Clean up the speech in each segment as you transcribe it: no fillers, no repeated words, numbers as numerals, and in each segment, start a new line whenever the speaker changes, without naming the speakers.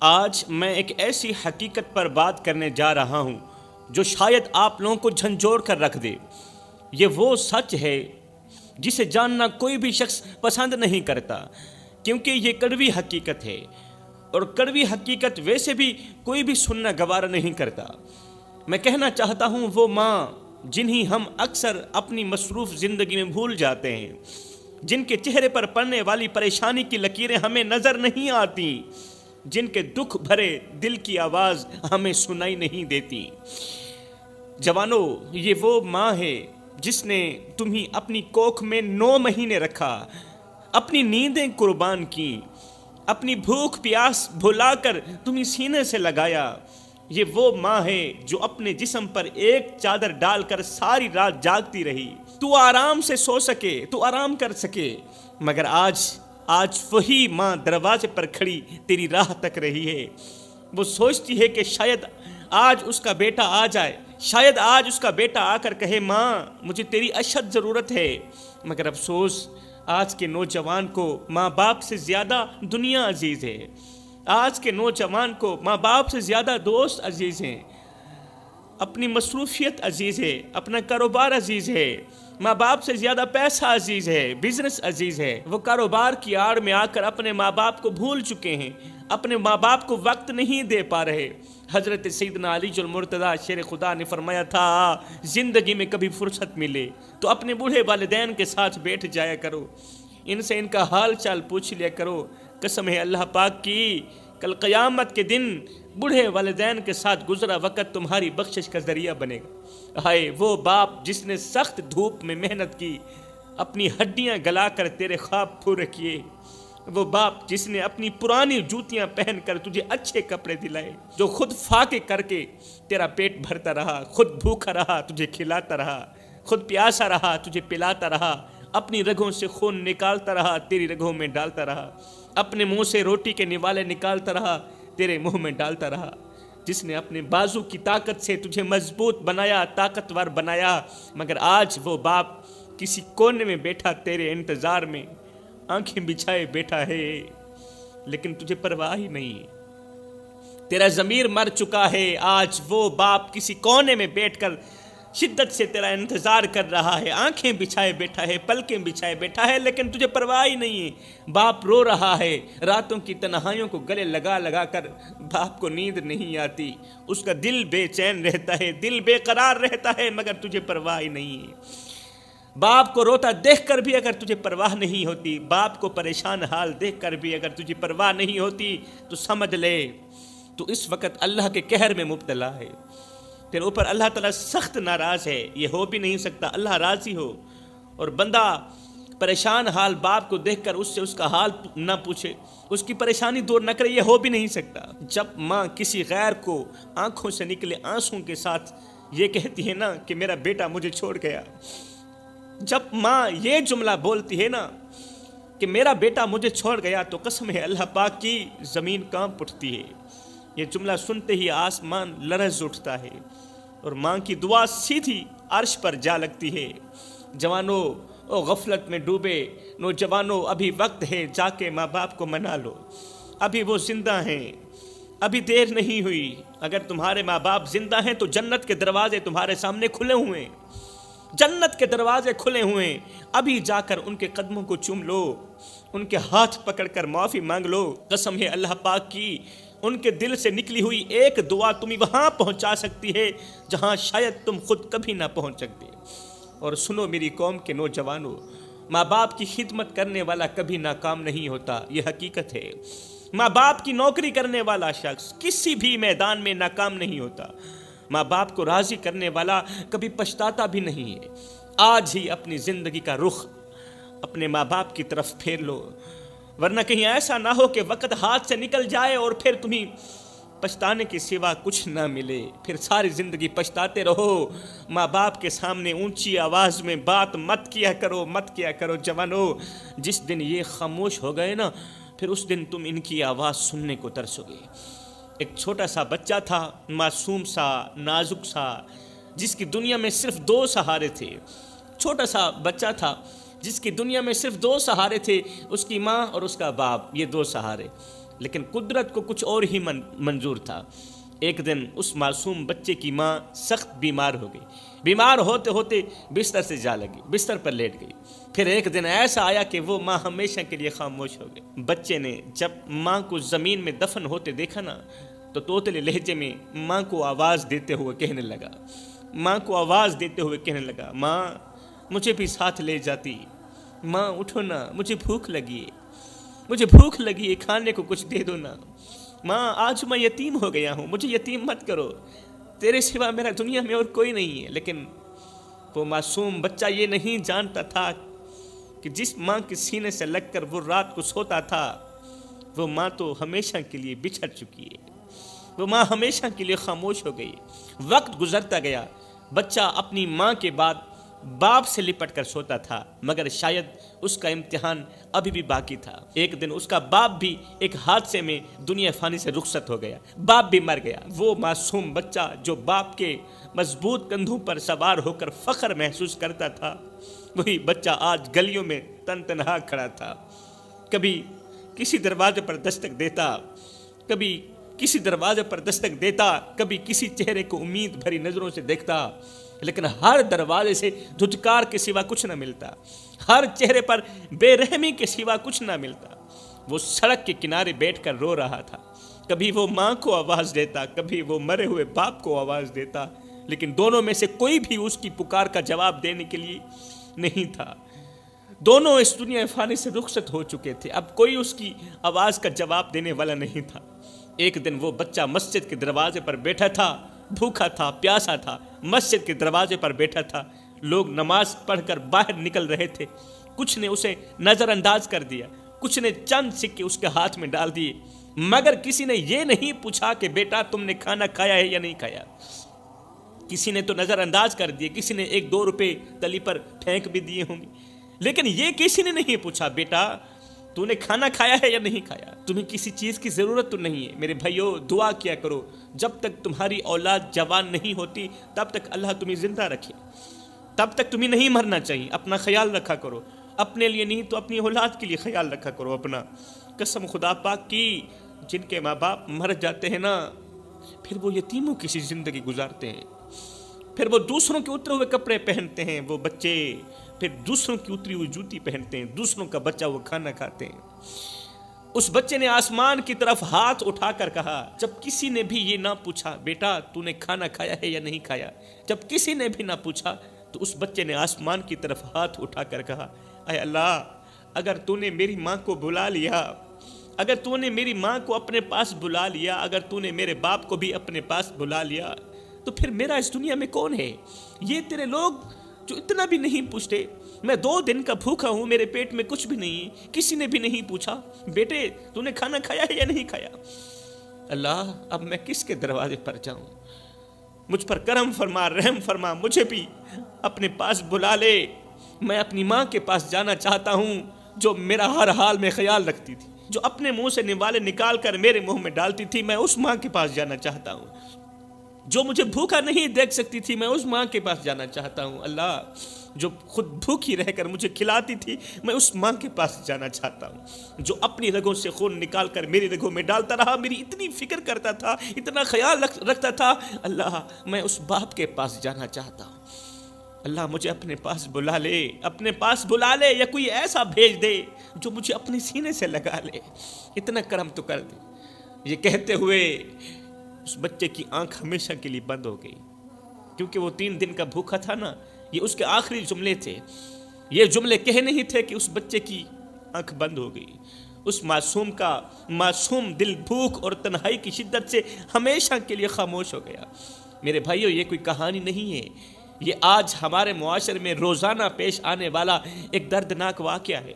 آج میں ایک ایسی حقیقت پر بات کرنے جا رہا ہوں جو شاید آپ لوگوں کو جھنجھوڑ کر رکھ دے۔ یہ وہ سچ ہے جسے جاننا کوئی بھی شخص پسند نہیں کرتا، کیونکہ یہ کڑوی حقیقت ہے، اور کڑوی حقیقت ویسے بھی کوئی بھی سننا گوارا نہیں کرتا۔ میں کہنا چاہتا ہوں وہ ماں جنہیں ہم اکثر اپنی مصروف زندگی میں بھول جاتے ہیں، جن کے چہرے پر پڑنے والی پریشانی کی لکیریں ہمیں نظر نہیں آتی، جن کے دکھ بھرے دل کی آواز ہمیں سنائی نہیں دیتی۔ جوانو، یہ وہ ماں ہے جس نے تمہیں اپنی کوکھ میں 9 مہینے رکھا، اپنی نیندیں قربان کی، اپنی بھوک پیاس بھلا کر تمہیں سینے سے لگایا۔ یہ وہ ماں ہے جو اپنے جسم پر ایک چادر ڈال کر ساری رات جاگتی رہی، تو آرام سے سو سکے، تو آرام کر سکے، مگر آج وہی ماں دروازے پر کھڑی تیری راہ تک رہی ہے۔ وہ سوچتی ہے کہ شاید آج اس کا بیٹا آ جائے، شاید آج اس کا بیٹا آ کر کہے ماں مجھے تیری اشد ضرورت ہے، مگر افسوس آج کے نوجوان کو ماں باپ سے زیادہ دنیا عزیز ہے۔ آج کے نوجوان کو ماں باپ سے زیادہ دوست عزیز ہیں، اپنی مصروفیت عزیز ہے، اپنا کاروبار عزیز ہے، ماں باپ سے زیادہ پیسہ عزیز ہے، بزنس عزیز ہے۔ وہ کاروبار کی آڑ میں آ کر اپنے ماں باپ کو بھول چکے ہیں، اپنے ماں باپ کو وقت نہیں دے پا رہے۔ حضرت سیدنا علی المرتضیٰ شیر خدا نے فرمایا تھا، زندگی میں کبھی فرصت ملے تو اپنے بوڑھے والدین کے ساتھ بیٹھ جایا کرو، ان سے ان کا حال چال پوچھ لیا کرو۔ قسم ہے اللہ پاک کی، کل قیامت کے دن بوڑھے والدین کے ساتھ گزرا وقت تمہاری بخشش کا ذریعہ بنے گا۔ ہائے وہ باپ جس نے سخت دھوپ میں محنت کی، اپنی ہڈیاں گلا کر تیرے خواب پورے کیے، وہ باپ جس نے اپنی پرانی جوتیاں پہن کر تجھے اچھے کپڑے دلائے، جو خود فاقے کر کے تیرا پیٹ بھرتا رہا، خود بھوکا رہا تجھے کھلاتا رہا، خود پیاسا رہا تجھے پلاتا رہا، اپنی رگوں سے خون نکالتا رہا تیری رگوں میں ڈالتا رہا، اپنے منہ سے روٹی کے نوالے نکالتا رہا تیرے منہ میں ڈالتا رہا، جس نے اپنے بازو کی طاقت سے تجھے مضبوط بنایا، طاقتور بنایا، مگر آج وہ باپ کسی کونے میں بیٹھا تیرے انتظار میں آنکھیں بچھائے بیٹھا ہے، لیکن تجھے پرواہ ہی نہیں ہے، تیرا ضمیر مر چکا ہے۔ آج وہ باپ کسی کونے میں بیٹھ کر شدت سے تیرا انتظار کر رہا ہے، آنکھیں بچھائے بیٹھا ہے، پلکیں بچھائے بیٹھا ہے، لیکن تجھے پرواہ ہی نہیں ہے۔ باپ رو رہا ہے، راتوں کی تنہائیوں کو گلے لگا لگا کر باپ کو نیند نہیں آتی، اس کا دل بے چین رہتا ہے، دل بے قرار رہتا ہے، مگر تجھے پرواہ ہی نہیں ہے۔ باپ کو روتا دیکھ کر بھی اگر تجھے پرواہ نہیں ہوتی، باپ کو پریشان حال دیکھ کر بھی اگر تجھے پرواہ نہیں ہوتی، تو سمجھ لے تو اس وقت اللہ کے قہر میں مبتلا ہے، تیرے اوپر اللہ تعالیٰ سخت ناراض ہے۔ یہ ہو بھی نہیں سکتا اللہ راضی ہو اور بندہ پریشان حال باپ کو دیکھ کر اس سے اس کا حال نہ پوچھے، اس کی پریشانی دور نہ کرے، یہ ہو بھی نہیں سکتا۔ جب ماں کسی غیر کو آنکھوں سے نکلے آنسوں کے ساتھ یہ کہتی ہے نا کہ میرا بیٹا مجھے چھوڑ گیا، جب ماں یہ جملہ بولتی ہے نا کہ میرا بیٹا مجھے چھوڑ گیا، تو قسم ہے اللہ پاک کی زمین کانپ اٹھتی ہے۔ یہ جملہ سنتے ہی آسمان لرز اٹھتا ہے اور ماں کی دعا سیدھی عرش پر جا لگتی ہے۔ جوانو، او غفلت میں ڈوبے نوجوانو، ابھی وقت ہے، جا کے ماں باپ کو منا لو، ابھی وہ زندہ ہیں، ابھی دیر نہیں ہوئی۔ اگر تمہارے ماں باپ زندہ ہیں تو جنت کے دروازے تمہارے سامنے کھلے ہوئے ہیں، جنت کے دروازے کھلے ہوئے ہیں، ابھی جا کر ان کے قدموں کو چوم لو، ان کے ہاتھ پکڑ کر معافی مانگ لو۔ قسم ہے اللہ پاک کی، ان کے دل سے نکلی ہوئی ایک دعا تمہیں وہاں پہنچا سکتی ہے جہاں شاید تم خود کبھی نہ پہنچ سکتے۔ اور سنو میری قوم کے نوجوانوں، ماں باپ کی خدمت کرنے والا کبھی ناکام نہیں ہوتا، یہ حقیقت ہے۔ ماں باپ کی نوکری کرنے والا شخص کسی بھی میدان میں ناکام نہیں ہوتا۔ ماں باپ کو راضی کرنے والا کبھی پچھتاتا بھی نہیں ہے۔ آج ہی اپنی زندگی کا رخ اپنے ماں باپ کی طرف پھیر لو، ورنہ کہیں ایسا نہ ہو کہ وقت ہاتھ سے نکل جائے اور پھر تمہیں پچھتانے کے سوا کچھ نہ ملے، پھر ساری زندگی پچھتاتے رہو۔ ماں باپ کے سامنے اونچی آواز میں بات مت کیا کرو جوانو، جس دن یہ خاموش ہو گئے نا، پھر اس دن تم ان کی آواز سننے کو ترسو گے۔ ایک چھوٹا سا بچہ تھا، معصوم سا، نازک سا، جس کی دنیا میں صرف 2 سہارے تھے۔ چھوٹا سا بچہ تھا جس کی دنیا میں صرف 2 سہارے تھے، اس کی ماں اور اس کا باپ، یہ 2 سہارے۔ لیکن قدرت کو کچھ اور ہی منظور تھا۔ ایک دن اس معصوم بچے کی ماں سخت بیمار ہو گئی، بیمار ہوتے ہوتے بستر سے جا لگی، بستر پر لیٹ گئی۔ پھر ایک دن ایسا آیا کہ وہ ماں ہمیشہ کے لیے خاموش ہو گئی۔ بچے نے جب ماں کو زمین میں دفن ہوتے دیکھا نا تو توتلے لہجے میں ماں کو آواز دیتے ہوئے کہنے لگا، ماں مجھے بھی ساتھ لے جاتی، ماں اٹھو نا، مجھے بھوک لگی ہے، کھانے کو کچھ دے دو نا، ماں آج میں یتیم ہو گیا ہوں، مجھے یتیم مت کرو، تیرے سوا میرا دنیا میں اور کوئی نہیں ہے۔ لیکن وہ معصوم بچہ یہ نہیں جانتا تھا کہ جس ماں کے سینے سے لگ کر وہ رات کو سوتا تھا، وہ ماں تو ہمیشہ کے لیے بچھڑ چکی ہے، وہ ماں ہمیشہ کے لیے خاموش ہو گئی۔ وقت گزرتا گیا، بچہ اپنی ماں کے بعد باپ سے لپٹ کر سوتا تھا، مگر شاید اس کا امتحان ابھی بھی باقی تھا۔ ایک دن اس کا باپ بھی ایک حادثے میں دنیا فانی سے رخصت ہو گیا، باپ بھی مر گیا۔ وہ معصوم بچہ جو باپ کے مضبوط کندھوں پر سوار ہو کر فخر محسوس کرتا تھا، وہی بچہ آج گلیوں میں تن تنہا کھڑا تھا۔ کبھی کسی دروازے پر دستک دیتا، کبھی کسی چہرے کو امید بھری نظروں سے دیکھتا، لیکن ہر دروازے سے دھتکار کے سوا کچھ نہ ملتا، ہر چہرے پر بے رحمی کے سوا کچھ نہ ملتا۔ وہ سڑک کے کنارے بیٹھ کر رو رہا تھا، کبھی وہ ماں کو آواز دیتا، کبھی وہ مرے ہوئے باپ کو آواز دیتا، لیکن دونوں میں سے کوئی بھی اس کی پکار کا جواب دینے کے لیے نہیں تھا۔ دونوں اس دنیا فانی سے رخصت ہو چکے تھے، اب کوئی اس کی آواز کا جواب دینے والا نہیں تھا۔ ایک دن وہ بچہ مسجد کے دروازے پر بیٹھا تھا، بھوکا تھا، پیاسا تھا، مسجد کے دروازے پر بیٹھا تھا۔ لوگ نماز پڑھ کر باہر نکل رہے تھے، کچھ نے اسے نظر انداز کر دیا، کچھ نے چند سکے اس کے ہاتھ میں ڈال دیے، مگر کسی نے یہ نہیں پوچھا کہ بیٹا تم نے کھانا کھایا ہے یا نہیں کھایا۔ کسی نے تو نظر انداز کر دیے، کسی نے 1-2 روپے تلی پر پھینک بھی دیے ہوں گے، لیکن یہ کسی نے نہیں پوچھا بیٹا تو نے کھانا کھایا ہے یا نہیں کھایا، تمہیں کسی چیز کی ضرورت تو نہیں ہے۔ میرے بھائیو دعا کیا کرو، جب تک تمہاری اولاد جوان نہیں ہوتی تب تک اللہ تمہیں زندہ رکھے، تب تک تمہیں نہیں مرنا چاہیے۔ اپنا خیال رکھا کرو، اپنے لیے نہیں تو اپنی اولاد کے لیے خیال رکھا کرو اپنا۔ قسم خدا پاک کی، جن کے ماں باپ مر جاتے ہیں نا، پھر وہ یتیموں کی سی زندگی گزارتے ہیں، پھر وہ دوسروں کے اترے ہوئے کپڑے پہنتے ہیں وہ بچے، پھر دوسروں کی اتری ہوئی جوتی پہنتے ہیں، دوسروں کا بچہ وہ کھانا کھاتے ہیں۔ اس بچے نے آسمان کی طرف ہاتھ اٹھا کر کہا، جب کسی نے بھی یہ نہ پوچھا بیٹا تو نے کھانا کھایا ہے یا نہیں کھایا، جب کسی نے بھی نہ پوچھا تو اس بچے نے آسمان کی طرف ہاتھ اٹھا کر کہا، اے اللہ اگر تو نے میری ماں کو بلا لیا، اگر تو نے میری ماں کو اپنے پاس بلا لیا، اگر تو نے میرے باپ کو بھی اپنے پاس بلا لیا، تو پھر میرا اس دنیا میں کون ہے؟ یہ تیرے لوگ جو اتنا بھی نہیں پوچھتے، میں 2 دن کا بھوکا ہوں، میرے پیٹ میں کچھ بھی نہیں، کسی نے بھی نہیں پوچھا بیٹے تو نے کھانا کھایا ہے یا نہیں کھایا۔ اللہ اب میں کس کے دروازے پر جاؤں؟ مجھ پر کرم فرما، رحم فرما، مجھے بھی اپنے پاس بلا لے۔ میں اپنی ماں کے پاس جانا چاہتا ہوں جو میرا ہر حال میں خیال رکھتی تھی، جو اپنے منہ سے نوالے نکال کر میرے منہ میں ڈالتی تھی، میں اس ماں کے پاس جانا چاہتا ہوں۔ جو مجھے بھوکا نہیں دیکھ سکتی تھی، میں اس ماں کے پاس جانا چاہتا ہوں۔ اللہ جو خود بھوکی رہ کر مجھے کھلاتی تھی، میں اس ماں کے پاس جانا چاہتا ہوں۔ جو اپنی رگوں سے خون نکال کر میری رگوں میں ڈالتا رہا، میری اتنی فکر کرتا تھا، اتنا خیال رکھتا تھا، اللہ میں اس باپ کے پاس جانا چاہتا ہوں۔ اللہ مجھے اپنے پاس بلا لے، اپنے پاس بلا لے، یا کوئی ایسا بھیج دے جو مجھے اپنے سینے سے لگا لے، اتنا کرم تو کر دے۔ یہ کہتے ہوئے اس بچے کی آنکھ ہمیشہ کے لیے بند ہو گئی، کیونکہ وہ 3 دن کا بھوکا تھا نا۔ یہ اس کے آخری جملے تھے، یہ جملے کہے نہیں تھے کہ اس بچے کی آنکھ بند ہو گئی۔ اس معصوم کا معصوم دل بھوک اور تنہائی کی شدت سے ہمیشہ کے لیے خاموش ہو گیا۔ میرے بھائیو یہ کوئی کہانی نہیں ہے، یہ آج ہمارے معاشرے میں روزانہ پیش آنے والا ایک دردناک واقعہ ہے۔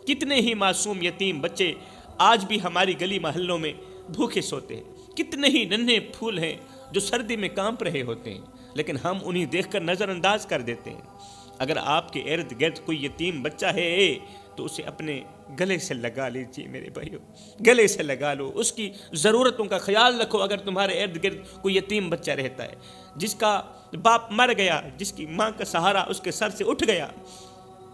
کتنے ہی معصوم یتیم بچے آج بھی ہماری گلی محلوں میں بھوکے سوتے ہیں، کتنے ہی ننھے پھول ہیں جو سردی میں کانپ رہے ہوتے ہیں، لیکن ہم انہیں دیکھ کر نظر انداز کر دیتے ہیں۔ اگر آپ کے ارد گرد کوئی یتیم بچہ ہے تو اسے اپنے گلے سے لگا لیجیے میرے بھائیو، گلے سے لگا لو، اس کی ضرورتوں کا خیال رکھو۔ اگر تمہارے ارد گرد کوئی یتیم بچہ رہتا ہے جس کا باپ مر گیا، جس کی ماں کا سہارا اس کے سر سے اٹھ گیا،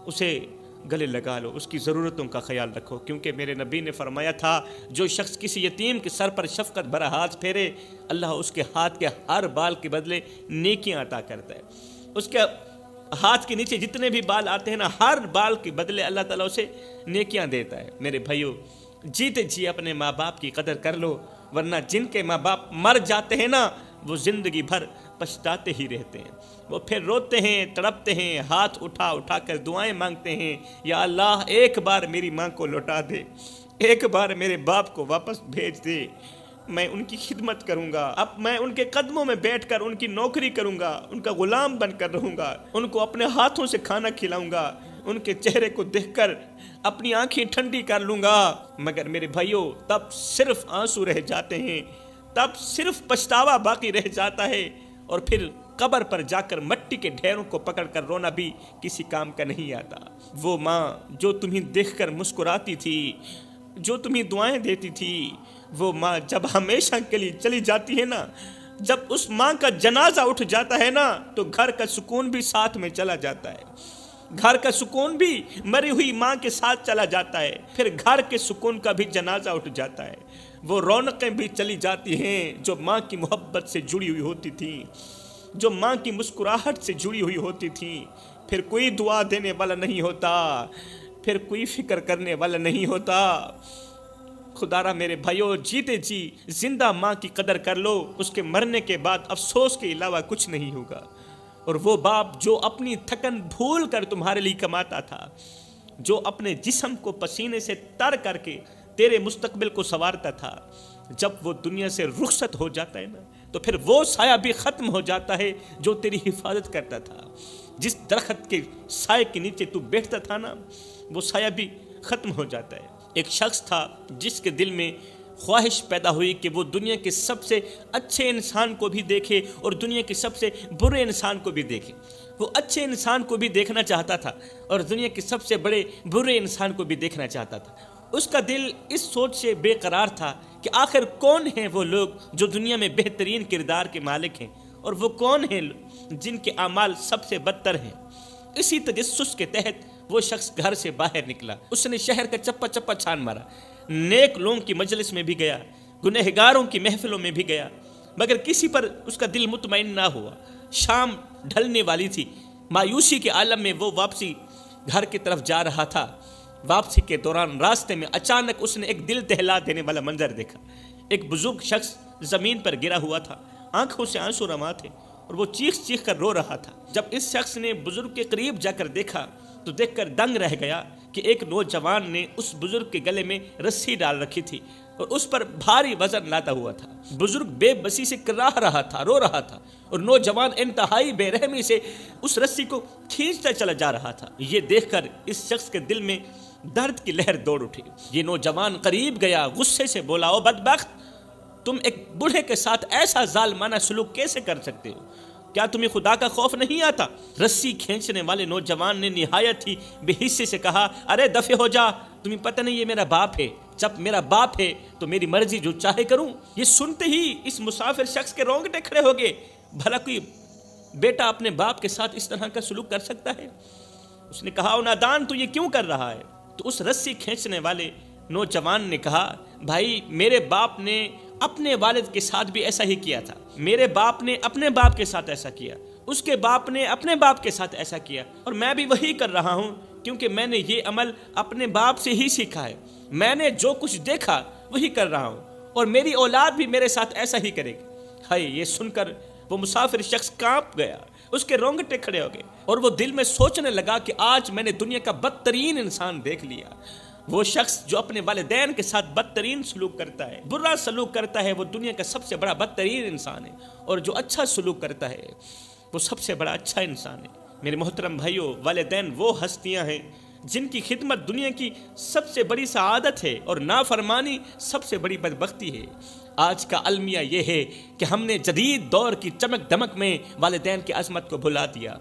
اسے گلے لگا لو، اس کی ضرورتوں کا خیال رکھو، کیونکہ میرے نبی نے فرمایا تھا جو شخص کسی یتیم کے سر پر شفقت بھرا ہاتھ پھیرے، اللہ اس کے ہاتھ کے ہر بال کے بدلے نیکیاں عطا کرتا ہے۔ اس کے ہاتھ کے نیچے جتنے بھی بال آتے ہیں نا، ہر بال کے بدلے اللہ تعالیٰ اسے نیکیاں دیتا ہے۔ میرے بھائیو، جیتے جی اپنے ماں باپ کی قدر کر لو، ورنہ جن کے ماں باپ مر جاتے ہیں نا، وہ زندگی بھر پچھتاتے ہی رہتے ہیں، وہ پھر روتے ہیں، تڑپتے ہیں، ہاتھ اٹھا اٹھا کر دعائیں مانگتے ہیں، یا اللہ ایک بار میری ماں کو لوٹا دے، ایک بار میرے باپ کو واپس بھیج دے، میں ان کی خدمت کروں گا، اب میں ان کے قدموں میں بیٹھ کر ان کی نوکری کروں گا، ان کا غلام بن کر رہوں گا، ان کو اپنے ہاتھوں سے کھانا کھلاؤں گا، ان کے چہرے کو دیکھ کر اپنی آنکھیں ٹھنڈی کر لوں گا۔ مگر میرے بھائیوں، تب صرف آنسو رہ جاتے ہیں، تب صرف پچھتاوا باقی رہ جاتا ہے، اور پھر قبر پر جا کر مٹی کے ڈھیروں کو پکڑ کر رونا بھی کسی کام کا نہیں آتا۔ وہ ماں جو تمہیں دیکھ کر مسکراتی تھی، جو تمہیں دعائیں دیتی تھی، وہ ماں جب ہمیشہ کے لیے چلی جاتی ہے نا، جب اس ماں کا جنازہ اٹھ جاتا ہے نا، تو گھر کا سکون بھی ساتھ میں چلا جاتا ہے، گھر کا سکون بھی مری ہوئی ماں کے ساتھ چلا جاتا ہے، پھر گھر کے سکون کا بھی جنازہ اٹھ جاتا ہے، وہ رونقیں بھی چلی جاتی ہیں جو ماں کی محبت سے جڑی ہوئی ہوتی تھیں، جو ماں کی مسکراہٹ سے جڑی ہوئی ہوتی تھیں۔ پھر کوئی دعا دینے والا نہیں ہوتا، پھر کوئی فکر کرنے والا نہیں ہوتا۔ خدا را میرے بھائیو، جیتے جی زندہ ماں کی قدر کر لو، اس کے مرنے کے بعد افسوس کے علاوہ کچھ نہیں ہوگا۔ اور وہ باپ جو اپنی تھکن بھول کر تمہارے لیے کماتا تھا، جو اپنے جسم کو پسینے سے تر کر کے تیرے مستقبل کو سنوارتا تھا، جب وہ دنیا سے رخصت ہو جاتا ہے نا، تو پھر وہ سایہ بھی ختم ہو جاتا ہے جو تیری حفاظت کرتا تھا۔ جس درخت کے سائے کے نیچے تو بیٹھتا تھا نا، وہ سایہ بھی ختم ہو جاتا ہے۔ ایک شخص تھا جس کے دل میں خواہش پیدا ہوئی کہ وہ دنیا کے سب سے اچھے انسان کو بھی دیکھے اور دنیا کے سب سے برے انسان کو بھی دیکھے۔ وہ اچھے انسان کو بھی دیکھنا چاہتا تھا اور دنیا کے سب سے بڑے برے انسان کو بھی دیکھنا چاہتا تھا۔ اس کا دل اس سوچ سے بے قرار تھا کہ آخر کون ہیں وہ لوگ جو دنیا میں بہترین کردار کے مالک ہیں، اور وہ کون ہیں جن کے اعمال سب سے بدتر ہیں۔ اسی تجسس کے تحت وہ شخص گھر سے باہر نکلا، اس نے شہر کا چپا چپا چھان مارا، نیک لوگوں کی مجلس میں بھی گیا، گنہگاروں کی محفلوں میں بھی گیا، مگر کسی پر اس کا دل مطمئن نہ ہوا۔ شام ڈھلنے والی تھی، مایوسی کے عالم میں وہ واپسی گھر کی طرف جا رہا تھا۔ واپسی کے دوران راستے میں اچانک اس نے ایک دل دہلا دینے والا منظر دیکھا۔ ایک بزرگ شخص زمین پر گرا ہوا تھا، آنکھوں سے آنسو رواں تھے، اور وہ چیخ چیخ کر رو رہا تھا۔ جب اس شخص نے بزرگ کے قریب جا کر دیکھا تو دیکھ کر دنگ رہ گیا کہ ایک نوجوان نے اس بزرگ کے گلے میں رسی ڈال رکھی تھی اور اس پر بھاری وزن لادا ہوا تھا۔ بزرگ بے بسی سے کراہ رہا تھا، رو رہا تھا، اور نوجوان انتہائی بے رحمی سے اس رسی کو کھینچتا چلا جا رہا تھا۔ یہ دیکھ کر اس شخص کے دل میں درد کی لہر دوڑ اٹھی۔ یہ نوجوان قریب گیا، غصے سے بولا، او بدبخت، تم ایک بوڑھے کے ساتھ ایسا ظالمانہ سلوک کیسے کر سکتے ہو؟ کیا تمہیں خدا کا خوف نہیں آتا؟ رسی کھینچنے والے نوجوان نے نہایت ہی بے حسی سے کہا، ارے دفع ہو جا، تمہیں پتہ نہیں یہ میرا باپ ہے، جب میرا باپ ہے تو میری مرضی جو چاہے کروں۔ یہ سنتے ہی اس مسافر شخص کے رونگٹے کھڑے ہو گئے۔ بھلا کوئی بیٹا اپنے باپ کے ساتھ اس طرح کا سلوک کر سکتا ہے؟ اس نے کہا، او نادان، تو یہ کیوں کر رہا ہے؟ تو اس رسی کھینچنے والے نوجوان نے کہا، بھائی میرے باپ نے اپنے والد کے ساتھ بھی ایسا ہی کیا تھا، میرے باپ نے اپنے باپ کے ساتھ ایسا کیا، اس کے باپ نے اپنے باپ کے ساتھ ایسا کیا، اور میں بھی وہی کر رہا ہوں، کیونکہ میں نے یہ عمل اپنے باپ سے ہی سیکھا ہے۔ میں نے جو کچھ دیکھا وہی کر رہا ہوں، اور میری اولاد بھی میرے ساتھ ایسا ہی کرے گی۔ ہائے، یہ سن کر وہ مسافر شخص کانپ گیا، اس کے رونگٹے کھڑے ہو گئے، اور وہ دل میں سوچنے لگا کہ آج میں نے دنیا کا بدترین انسان دیکھ لیا۔ وہ شخص جو اپنے والدین کے ساتھ بدترین سلوک کرتا ہے، برا سلوک کرتا ہے، وہ دنیا کا سب سے بڑا بدترین انسان ہے، اور جو اچھا سلوک کرتا ہے وہ سب سے بڑا اچھا انسان ہے۔ میرے محترم بھائیو، والدین وہ ہستیاں ہیں جن کی خدمت دنیا کی سب سے بڑی سعادت ہے اور نافرمانی سب سے بڑی بدبختی ہے۔ آج کا المیہ یہ ہے کہ ہم نے جدید دور کی چمک دمک میں والدین کی عظمت کو بھلا دیا،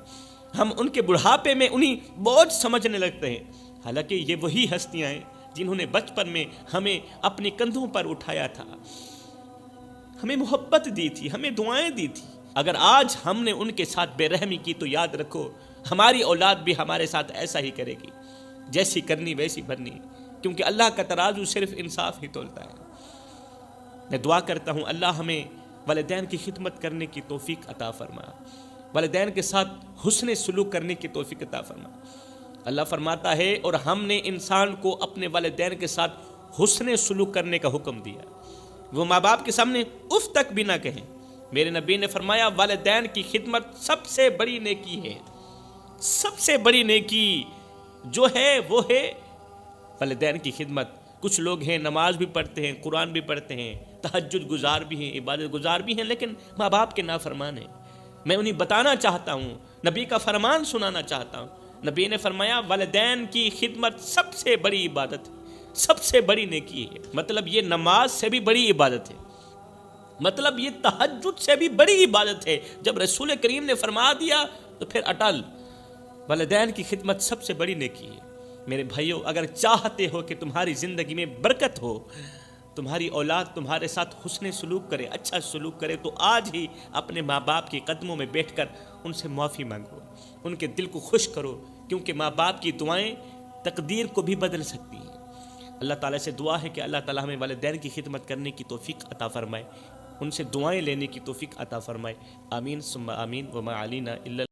ہم ان کے بڑھاپے میں انہیں بوجھ سمجھنے لگتے ہیں، حالانکہ یہ وہی ہستیاں ہیں جنہوں نے بچپن میں ہمیں اپنی کندھوں پر اٹھایا تھا، ہمیں محبت دی تھی، ہمیں دعائیں دی تھی۔ اگر آج ہم نے ان کے ساتھ بے رحمی کی تو یاد رکھو ہماری اولاد بھی ہمارے ساتھ ایسا ہی کرے گی۔ جیسی کرنی ویسی بھرنی، کیونکہ اللہ کا ترازو صرف انصاف ہی تولتا ہے۔ میں دعا کرتا ہوں اللہ ہمیں والدین کی خدمت کرنے کی توفیق عطا فرما، والدین کے ساتھ حسن سلوک کرنے کی توفیق عطا فرما۔ اللہ فرماتا ہے اور ہم نے انسان کو اپنے والدین کے ساتھ حسن سلوک کرنے کا حکم دیا، وہ ماں باپ کے سامنے اف تک بھی نہ کہیں۔ میرے نبی نے فرمایا والدین کی خدمت سب سے بڑی نیکی ہے، سب سے بڑی نیکی جو ہے وہ ہے والدین کی خدمت۔ کچھ لوگ ہیں نماز بھی پڑھتے ہیں، قرآن بھی پڑھتے ہیں، تہجد گزار بھی ہیں، عبادت گزار بھی ہیں، لیکن ماں باپ کے نافرمان ہیں۔ میں انہیں بتانا چاہتا ہوں، نبی کا فرمان سنانا چاہتا ہوں۔ نبی نے فرمایا والدین کی خدمت سب سے بڑی عبادت ہے، سب سے بڑی نیکی ہے۔ مطلب یہ نماز سے بھی بڑی عبادت ہے، مطلب یہ تہجد سے بھی بڑی عبادت ہے۔ جب رسول کریم نے فرما دیا تو پھر اٹل، والدین کی خدمت سب سے بڑی نیکی ہے۔ میرے بھائیوں، اگر چاہتے ہو کہ تمہاری زندگی میں برکت ہو، تمہاری اولاد تمہارے ساتھ حسن سلوک کرے، اچھا سلوک کرے، تو آج ہی اپنے ماں باپ کے قدموں میں بیٹھ کر ان سے معافی مانگو، ان کے دل کو خوش کرو، کیونکہ ماں باپ کی دعائیں تقدیر کو بھی بدل سکتی ہیں۔ اللہ تعالیٰ سے دعا ہے کہ اللہ تعالیٰ ہمیں والدین کی خدمت کرنے کی توفیق عطا فرمائے، ان سے دعائیں لینے کی توفیق عطا فرمائے۔ آمین ثم آمین، وما علینا الا